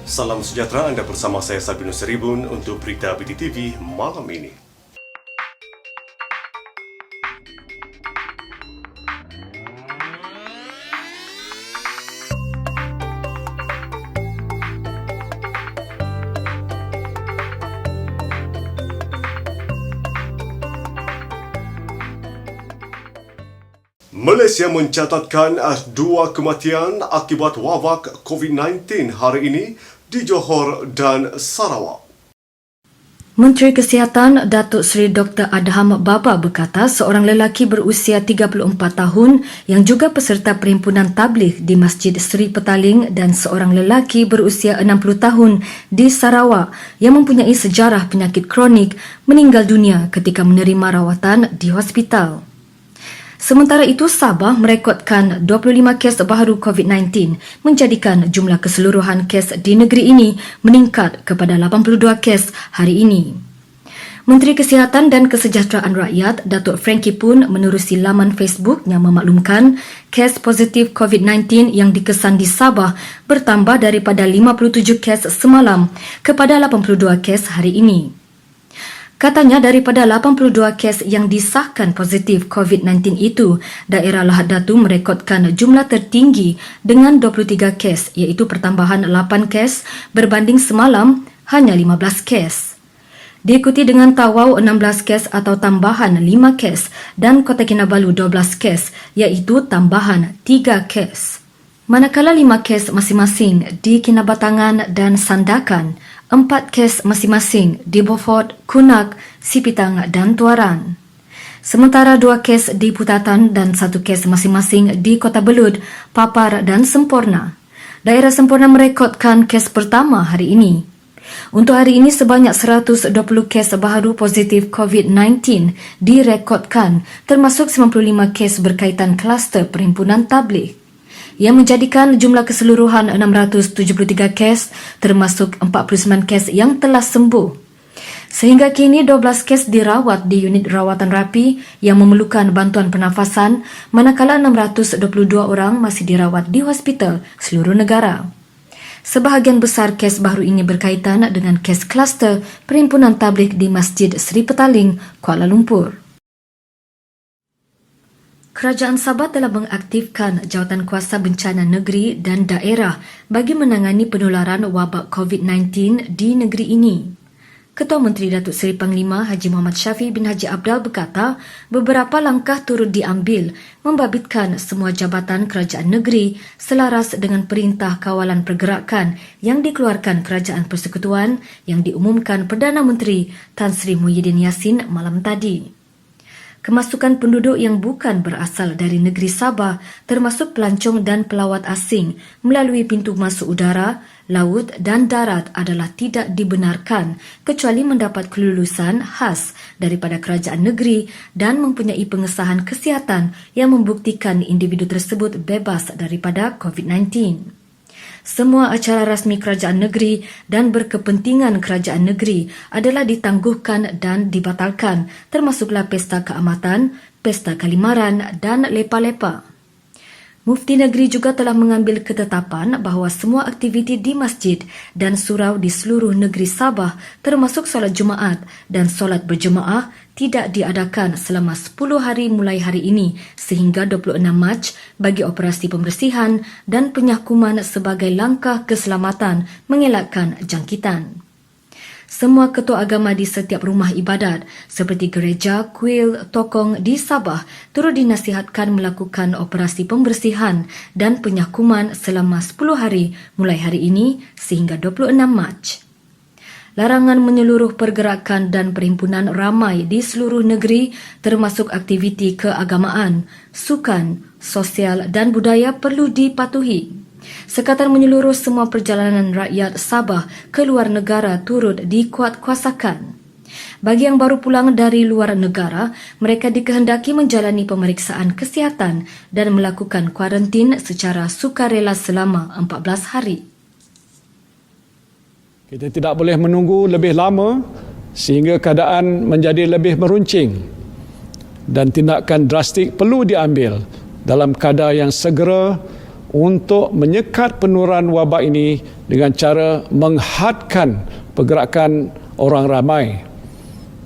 Salam sejahtera, anda bersama saya Sabinus Seribun untuk berita BTTV malam ini. Malaysia mencatatkan 2 kematian akibat wabak COVID-19 hari ini di Johor dan Sarawak. Menteri Kesihatan Datuk Seri Dr. Adham Baba berkata seorang lelaki berusia 34 tahun yang juga peserta perhimpunan tabligh di Masjid Seri Petaling dan seorang lelaki berusia 60 tahun di Sarawak yang mempunyai sejarah penyakit kronik meninggal dunia ketika menerima rawatan di hospital. Sementara itu, Sabah merekodkan 25 kes baharu COVID-19 menjadikan jumlah keseluruhan kes di negeri ini meningkat kepada 82 kes hari ini. Menteri Kesihatan dan Kesejahteraan Rakyat, Datuk Frankie pun menerusi laman Facebook yang memaklumkan kes positif COVID-19 yang dikesan di Sabah bertambah daripada 57 kes semalam kepada 82 kes hari ini. Katanya daripada 82 kes yang disahkan positif COVID-19 itu, daerah Lahad Datu merekodkan jumlah tertinggi dengan 23 kes iaitu pertambahan 8 kes berbanding semalam hanya 15 kes. Diikuti dengan Tawau 16 kes atau tambahan 5 kes dan Kota Kinabalu 12 kes iaitu tambahan 3 kes. Manakala 5 kes masing-masing di Kinabatangan dan Sandakan, 4 kes masing-masing di Beaufort, Kunak, Sipitang dan Tuaran. Sementara 2 kes di Putatan dan 1 kes masing-masing di Kota Belud, Papar dan Semporna. Daerah Semporna merekodkan kes pertama hari ini. Untuk hari ini sebanyak 120 kes baharu positif COVID-19 direkodkan, termasuk 95 kes berkaitan kluster perhimpunan tabligh, yang menjadikan jumlah keseluruhan 673 kes termasuk 49 kes yang telah sembuh. Sehingga kini 12 kes dirawat di unit rawatan rapi yang memerlukan bantuan pernafasan, manakala 622 orang masih dirawat di hospital seluruh negara. Sebahagian besar kes baru ini berkaitan dengan kes kluster perhimpunan tabligh di Masjid Seri Petaling, Kuala Lumpur. Kerajaan Sabah telah mengaktifkan Jawatankuasa Bencana Negeri dan Daerah bagi menangani penularan wabak COVID-19 di negeri ini. Ketua Menteri Datuk Seri Panglima Haji Muhammad Syafiq bin Haji Abdal berkata beberapa langkah turut diambil membabitkan semua jabatan kerajaan negeri selaras dengan Perintah Kawalan Pergerakan yang dikeluarkan Kerajaan Persekutuan yang diumumkan Perdana Menteri Tan Sri Muhyiddin Yassin malam tadi. Kemasukan penduduk yang bukan berasal dari negeri Sabah, termasuk pelancong dan pelawat asing melalui pintu masuk udara, laut dan darat adalah tidak dibenarkan kecuali mendapat kelulusan khas daripada kerajaan negeri dan mempunyai pengesahan kesihatan yang membuktikan individu tersebut bebas daripada COVID-19. Semua acara rasmi kerajaan negeri dan berkepentingan kerajaan negeri adalah ditangguhkan dan dibatalkan, termasuklah pesta keamatan, pesta kalimaran dan lepa-lepa. Mufti Negeri juga telah mengambil ketetapan bahawa semua aktiviti di masjid dan surau di seluruh negeri Sabah termasuk solat Jumaat dan solat berjemaah tidak diadakan selama 10 hari mulai hari ini sehingga 26 Mac bagi operasi pembersihan dan penyakuman sebagai langkah keselamatan mengelakkan jangkitan. Semua ketua agama di setiap rumah ibadat seperti gereja, kuil, tokong di Sabah turut dinasihatkan melakukan operasi pembersihan dan penyakuman selama 10 hari mulai hari ini sehingga 26 Mac. Larangan menyeluruh pergerakan dan perhimpunan ramai di seluruh negeri termasuk aktiviti keagamaan, sukan, sosial dan budaya perlu dipatuhi. Sekatan menyeluruh semua perjalanan rakyat Sabah ke luar negara turut dikuatkuasakan. Bagi yang baru pulang dari luar negara, mereka dikehendaki menjalani pemeriksaan kesihatan dan melakukan kuarantin secara sukarela selama 14 hari. Kita tidak boleh menunggu lebih lama sehingga keadaan menjadi lebih meruncing dan tindakan drastik perlu diambil dalam kadar yang segera untuk menyekat penularan wabak ini dengan cara menghadkan pergerakan orang ramai.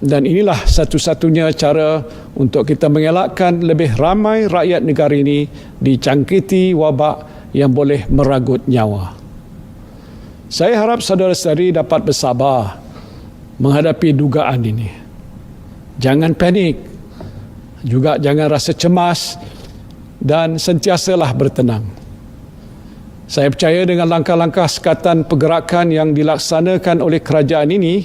Dan inilah satu-satunya cara untuk kita mengelakkan lebih ramai rakyat negara ini dijangkiti wabak yang boleh meragut nyawa. Saya harap saudara-saudari dapat bersabar menghadapi dugaan ini. Jangan panik, juga jangan rasa cemas dan sentiasalah bertenang. Saya percaya dengan langkah-langkah sekatan pergerakan yang dilaksanakan oleh kerajaan ini,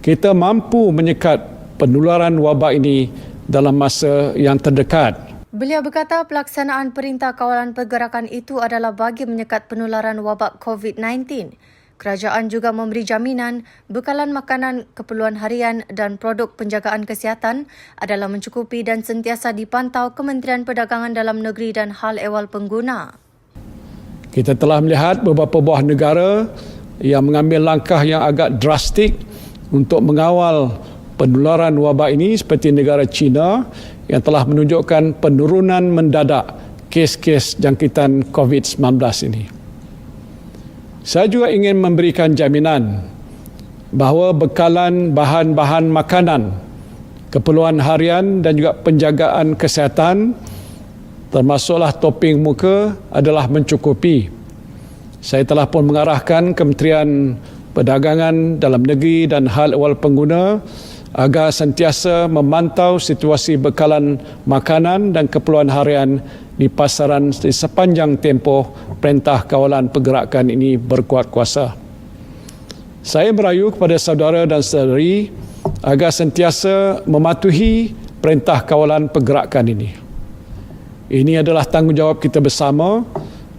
kita mampu menyekat penularan wabak ini dalam masa yang terdekat. Beliau berkata pelaksanaan Perintah Kawalan Pergerakan itu adalah bagi menyekat penularan wabak COVID-19. Kerajaan juga memberi jaminan bekalan makanan, keperluan harian dan produk penjagaan kesihatan adalah mencukupi dan sentiasa dipantau Kementerian Perdagangan Dalam Negeri dan Hal Ehwal Pengguna. Kita telah melihat beberapa buah negara yang mengambil langkah yang agak drastik untuk mengawal penularan wabak ini, seperti negara China yang telah menunjukkan penurunan mendadak kes-kes jangkitan COVID-19 ini. Saya juga ingin memberikan jaminan bahawa bekalan bahan-bahan makanan, keperluan harian dan juga penjagaan kesihatan termasuklah toping muka adalah mencukupi. Saya telah pun mengarahkan Kementerian Perdagangan Dalam Negeri dan Hal Ehwal Pengguna agar sentiasa memantau situasi bekalan makanan dan keperluan harian di pasaran di sepanjang tempoh Perintah Kawalan Pergerakan ini berkuat kuasa. Saya merayu kepada saudara dan saudari agar sentiasa mematuhi Perintah Kawalan Pergerakan ini. Ini adalah tanggungjawab kita bersama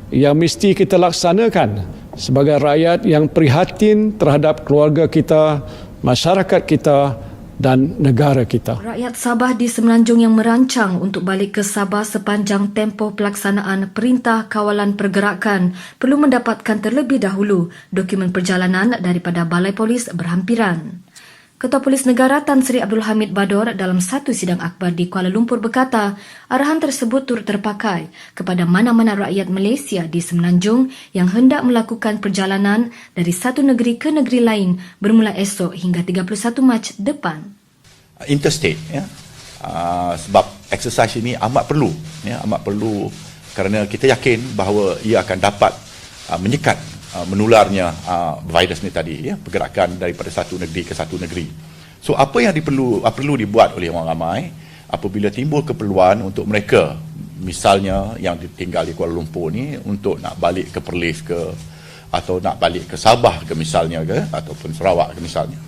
yang mesti kita laksanakan sebagai rakyat yang prihatin terhadap keluarga kita, masyarakat kita dan negara kita. Rakyat Sabah di Semenanjung yang merancang untuk balik ke Sabah sepanjang tempoh pelaksanaan Perintah Kawalan Pergerakan perlu mendapatkan terlebih dahulu dokumen perjalanan daripada Balai Polis berhampiran. Ketua Polis Negara Tan Sri Abdul Hamid Bador dalam satu sidang akhbar di Kuala Lumpur berkata, arahan tersebut turut terpakai kepada mana-mana rakyat Malaysia di Semenanjung yang hendak melakukan perjalanan dari satu negeri ke negeri lain bermula esok hingga 31 Mac depan. Interstate, ya. Sebab exercise ini amat perlu kerana kita yakin bahawa ia akan dapat menyekat menularnya virus ni tadi, ya, pergerakan daripada satu negeri ke satu negeri. So apa yang perlu dibuat oleh orang ramai apabila timbul keperluan untuk mereka, misalnya yang tinggal di Kuala Lumpur ni untuk nak balik ke Perlis ke, atau nak balik ke Sabah ke misalnya ke, ataupun Sarawak ke misalnya,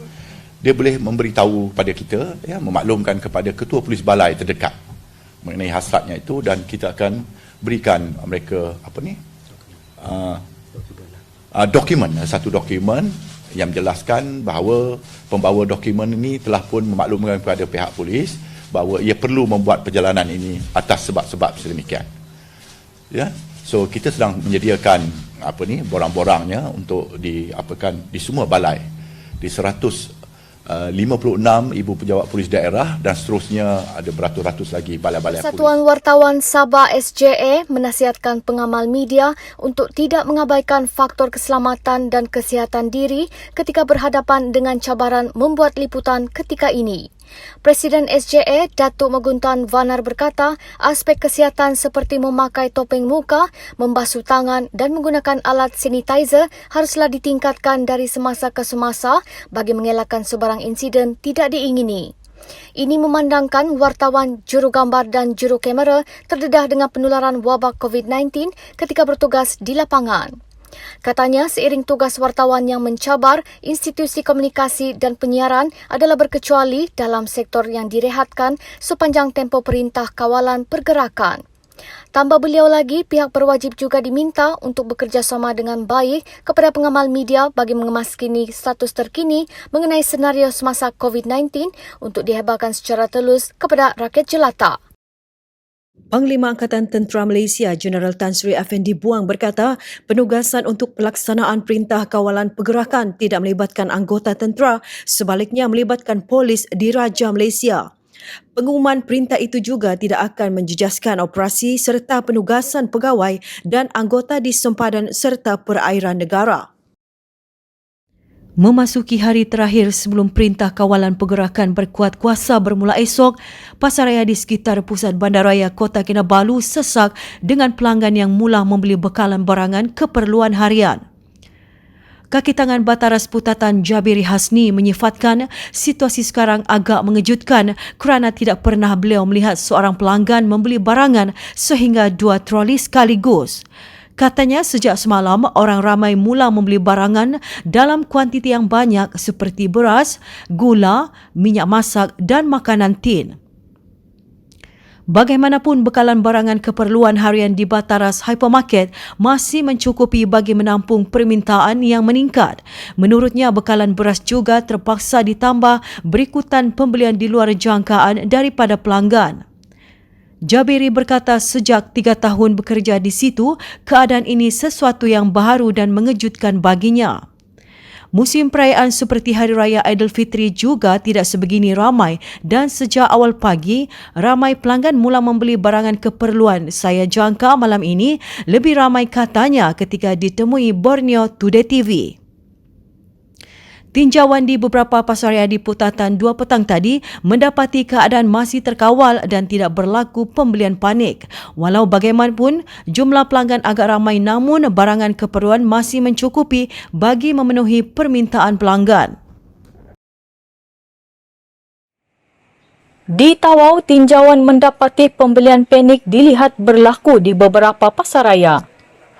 dia boleh memberitahu pada kita, ya, memaklumkan kepada Ketua Polis Balai terdekat mengenai hasratnya itu, dan kita akan berikan mereka satu dokumen yang menjelaskan bahawa pembawa dokumen ini telah pun memaklumkan kepada pihak polis bahawa ia perlu membuat perjalanan ini atas sebab-sebab sedemikian. Ya, so kita sedang menyediakan borang-borangnya untuk diapakan di semua balai, di 156 ibu pejabat polis daerah, dan seterusnya ada beratus-ratus lagi balai-balai polis. Persatuan Wartawan Sabah SJA menasihatkan pengamal media untuk tidak mengabaikan faktor keselamatan dan kesihatan diri ketika berhadapan dengan cabaran membuat liputan ketika ini. Presiden SJA, Datuk Maguntan Vanar berkata, aspek kesihatan seperti memakai topeng muka, membasuh tangan dan menggunakan alat sanitizer haruslah ditingkatkan dari semasa ke semasa bagi mengelakkan sebarang insiden tidak diingini. Ini memandangkan wartawan, juru gambar dan juru kamera terdedah dengan penularan wabak COVID-19 ketika bertugas di lapangan. Katanya, seiring tugas wartawan yang mencabar, institusi komunikasi dan penyiaran adalah berkecuali dalam sektor yang direhatkan sepanjang tempoh Perintah Kawalan Pergerakan. Tambah beliau lagi, pihak berwajib juga diminta untuk bekerjasama dengan baik kepada pengamal media bagi mengemaskini status terkini mengenai senario semasa COVID-19 untuk dihebarkan secara telus kepada rakyat jelata. Panglima Angkatan Tentera Malaysia Jeneral Tan Sri Effendi Buang berkata, penugasan untuk pelaksanaan Perintah Kawalan Pergerakan tidak melibatkan anggota tentera, sebaliknya melibatkan polis diraja Malaysia. Pengumuman perintah itu juga tidak akan menjejaskan operasi serta penugasan pegawai dan anggota di sempadan serta perairan negara. Memasuki hari terakhir sebelum perintah kawalan pergerakan berkuat kuasa bermula esok, pasaraya di sekitar pusat bandaraya Kota Kinabalu sesak dengan pelanggan yang mula membeli bekalan barangan keperluan harian. Kaki tangan Batara Seputatan Jabiri Hasni menyifatkan situasi sekarang agak mengejutkan kerana tidak pernah beliau melihat seorang pelanggan membeli barangan sehingga 2 troli sekaligus. Katanya sejak semalam orang ramai mula membeli barangan dalam kuantiti yang banyak seperti beras, gula, minyak masak dan makanan tin. Bagaimanapun bekalan barangan keperluan harian di Bataras Hypermarket masih mencukupi bagi menampung permintaan yang meningkat. Menurutnya bekalan beras juga terpaksa ditambah berikutan pembelian di luar jangkaan daripada pelanggan. Jabiri berkata sejak 3 tahun bekerja di situ, keadaan ini sesuatu yang baharu dan mengejutkan baginya. Musim perayaan seperti Hari Raya Aidilfitri juga tidak sebegini ramai dan sejak awal pagi, ramai pelanggan mula membeli barangan keperluan. Saya jangka malam ini lebih ramai katanya ketika ditemui Borneo Today TV. Tinjauan di beberapa pasaraya di Putatan 2 petang tadi mendapati keadaan masih terkawal dan tidak berlaku pembelian panik. Walau bagaimanapun, jumlah pelanggan agak ramai namun barangan keperluan masih mencukupi bagi memenuhi permintaan pelanggan. Di Tawau, tinjauan mendapati pembelian panik dilihat berlaku di beberapa pasaraya.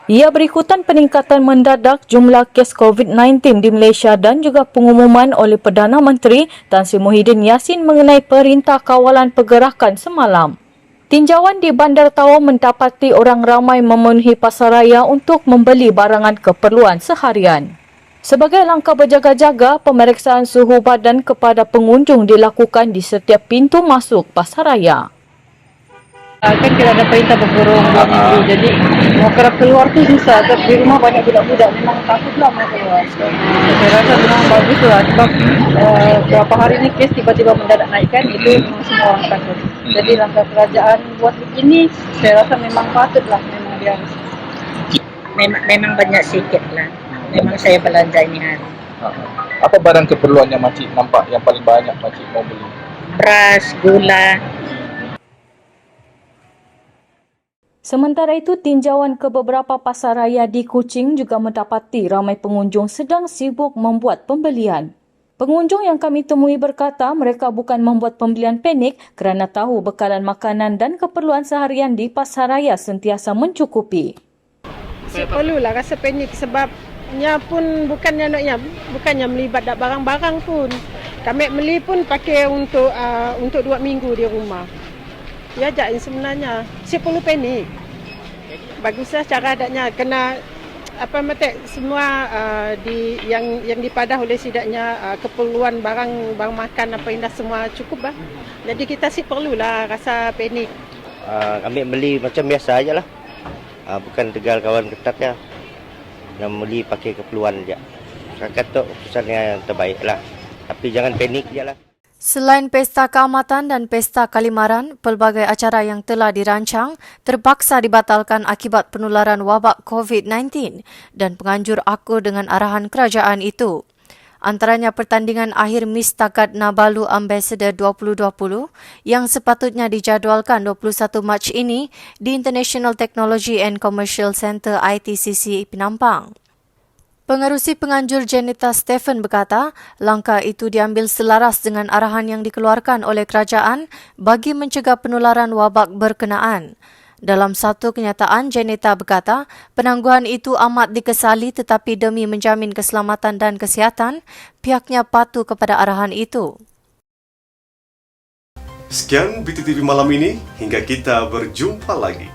Ia berikutan peningkatan mendadak jumlah kes COVID-19 di Malaysia dan juga pengumuman oleh Perdana Menteri Tan Sri Muhyiddin Yassin mengenai perintah kawalan pergerakan semalam. Tinjauan di Bandar Tawau mendapati orang ramai memenuhi pasaraya untuk membeli barangan keperluan seharian. Sebagai langkah berjaga-jaga, pemeriksaan suhu badan kepada pengunjung dilakukan di setiap pintu masuk pasaraya. Kan kita ada perintah berkurung 2 minggu, jadi mau keluar tu susah. Di rumah banyak budak-budak, memang takutlah mau keluar. Saya rasa memang baguslah sebab beberapa hari ni kes tiba-tiba mendadak naikkan, itu memang semua orang takut. Jadi langkah kerajaan buat begini, saya rasa memang patutlah, memang dia harus. Memang banyak sikit lah. Memang saya belanja ini hari. Apa barang keperluan yang makcik nampak yang paling banyak makcik mau beli? Beras, gula. Sementara itu, tinjauan ke beberapa pasaraya di Kuching juga mendapati ramai pengunjung sedang sibuk membuat pembelian. Pengunjung yang kami temui berkata mereka bukan membuat pembelian panik kerana tahu bekalan makanan dan keperluan seharian di pasaraya sentiasa mencukupi. Saya perlulah rasa panik sebabnya pun bukannya melibat barang-barang pun. Kami beli pun pakai untuk 2 minggu di rumah. Ya, jadi sebenarnya saya perlu panik. Baguslah cara adanya kena semua yang dipadah oleh sidaknya keperluan barang makan apa indah semua cukup lah. Jadi kita sih perlulah rasa panik. Kami beli macam biasa aja lah. Bukan tegal kawan ketat ya. Yang beli pakai keperluan aja. Kakak tu keputusannya yang terbaik lah. Tapi jangan panik je lah. Selain Pesta Keamatan dan Pesta Kalimaran, pelbagai acara yang telah dirancang terpaksa dibatalkan akibat penularan wabak COVID-19 dan penganjur akur dengan arahan kerajaan itu. Antaranya pertandingan akhir Miss Takat Nabalu Ambassador 2020 yang sepatutnya dijadualkan 21 Mac ini di International Technology and Commercial Centre ITCC Penampang. Pengerusi penganjur Janita Stephen berkata, langkah itu diambil selaras dengan arahan yang dikeluarkan oleh kerajaan bagi mencegah penularan wabak berkenaan. Dalam satu kenyataan, Janita berkata, penangguhan itu amat dikesali tetapi demi menjamin keselamatan dan kesihatan, pihaknya patuh kepada arahan itu. Sekian BTTV malam ini, hingga kita berjumpa lagi.